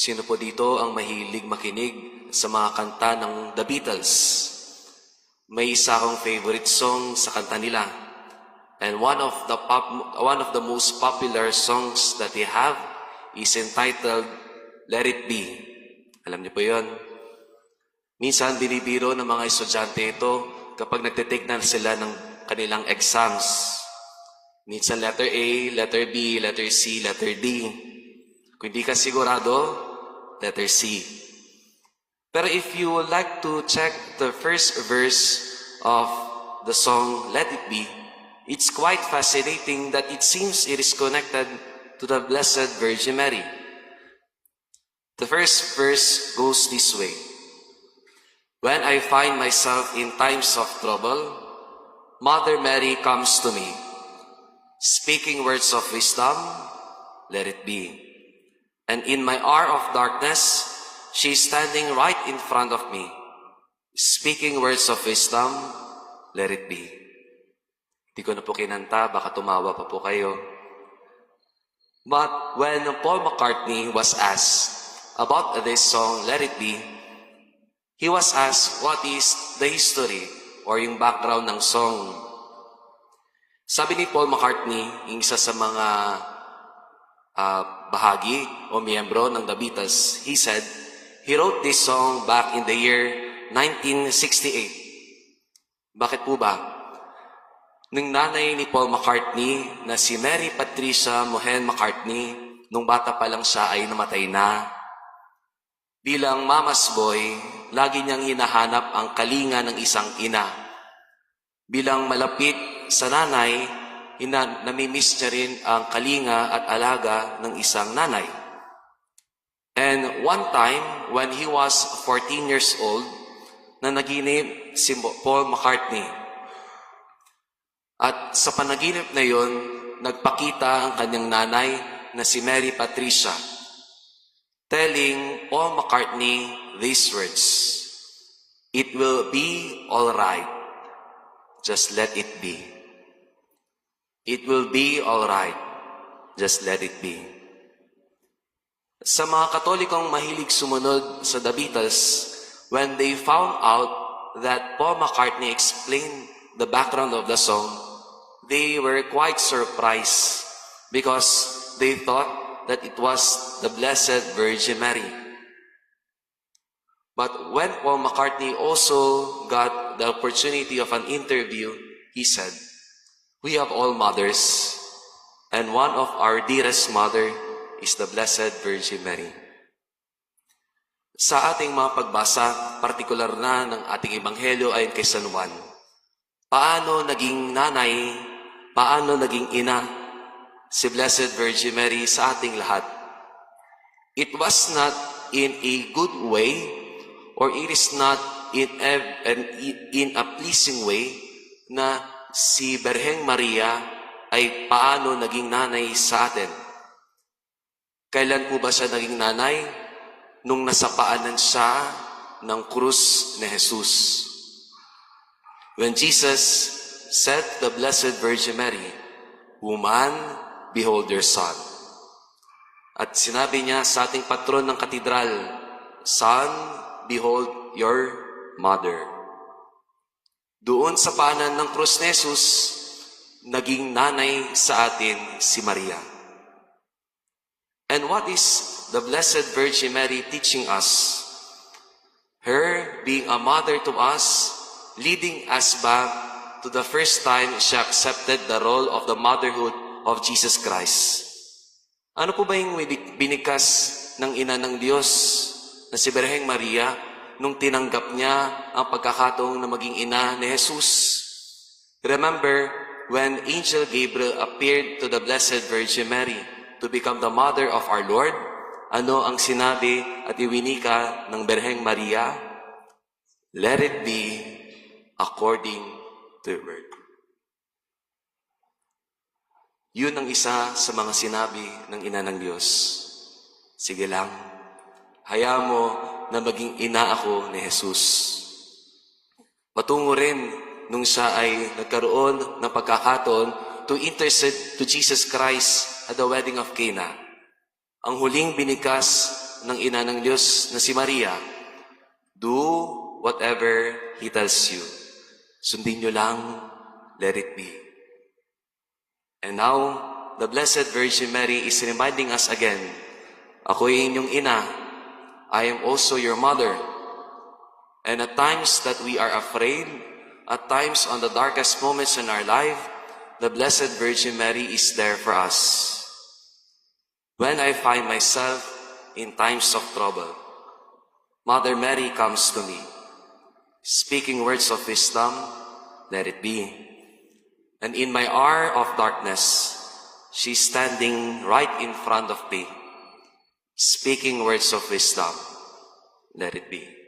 Sino po dito ang mahilig makinig sa mga kanta ng The Beatles? May isa akong favorite song sa kanta nila. And one of the most popular songs that they have is entitled Let It Be. Alam niyo po 'yon? Minsan binibiro ng mga estudyante ito kapag nagtitake na sila ng kanilang exams. Minsan letter A, letter B, letter C, letter D. Kung hindi ka sigurado, letter C. Pero if you would like to check the first verse of the song Let It Be, it's quite fascinating that it seems it is connected to the Blessed Virgin Mary. The first verse goes this way. When I find myself in times of trouble, Mother Mary comes to me, speaking words of wisdom, let it be. And in my hour of darkness, she is standing right in front of me, speaking words of wisdom, let it be. Hindi ko na po kinanta, baka tumawa pa po kayo. But when Paul McCartney was asked about this song, Let It Be, he was asked what is the history or yung background ng song. Sabi ni Paul McCartney, yung isa sa mga bahagi o miyembro ng The Beatles, he said, he wrote this song back in the year 1968. Bakit po ba? Nung nanay ni Paul McCartney na si Mary Patricia Mohen McCartney, nung bata pa lang siya ay namatay na. Bilang mama's boy, lagi niyang hinahanap ang kalinga ng isang ina. Bilang malapit sa nanay, namimiss niya rin ang kalinga at alaga ng isang nanay. And one time, when he was 14 years old, na naginip si Paul McCartney. At sa panaginip na yon, nagpakita ang kanyang nanay na si Mary Patricia, telling Paul McCartney these words, "It will be all right. Just let it be. It will be all right. Just let it be." Sa mga Katolikong mahilig sumunod sa The Beatles, when they found out that Paul McCartney explained the background of the song, they were quite surprised because they thought that it was the Blessed Virgin Mary. But when Paul McCartney also got the opportunity of an interview, he said, "We have all mothers, and one of our dearest mother is the Blessed Virgin Mary." Sa ating mga pagbasa, partikular na ng ating ebanghelyo ayon kay San Juan, paano naging nanay, paano naging ina si Blessed Virgin Mary sa ating lahat? It was not in a good way, or it is not in a pleasing way na si Birheng Maria ay paano naging nanay sa atin. Kailan po ba siya naging nanay? Nung nasapaanan siya ng krus ni Jesus. When Jesus said to the Blessed Virgin Mary, "Woman, behold your son." At sinabi niya sa ating patron ng katedral, "Son, behold your mother." Doon sa paanan ng krus ni Jesus, naging nanay sa atin si Maria. And what is the Blessed Virgin Mary teaching us? Her being a mother to us, leading us back to the first time she accepted the role of the motherhood of Jesus Christ. Ano po ba yung binigkas ng ina ng Diyos na si Birheng Maria nung tinanggap niya ang pagkakataong na maging ina ni Jesus? Remember when Angel Gabriel appeared to the Blessed Virgin Mary to become the mother of our Lord? Ano ang sinabi at iwinika ng Birheng Maria? Let it be according to your word. Yun ang isa sa mga sinabi ng ina ng Diyos. Sige lang, hayaan mo na maging ina ako ni Jesus. Patungo rin nung siya ay nagkaroon ng pagkakataon to intercede to Jesus Christ at the wedding of Cana. Ang huling binigkas ng ina ng Diyos na si Maria, do whatever He tells you. Sundin nyo lang, let it be. And now, the Blessed Virgin Mary is reminding us again, ako'y inyong ina, I am also your mother. And at times that we are afraid, at times on the darkest moments in our life, the Blessed Virgin Mary is there for us. When I find myself in times of trouble, Mother Mary comes to me, speaking words of wisdom, let it be. And in my hour of darkness, she's standing right in front of me, speaking words of wisdom, let it be.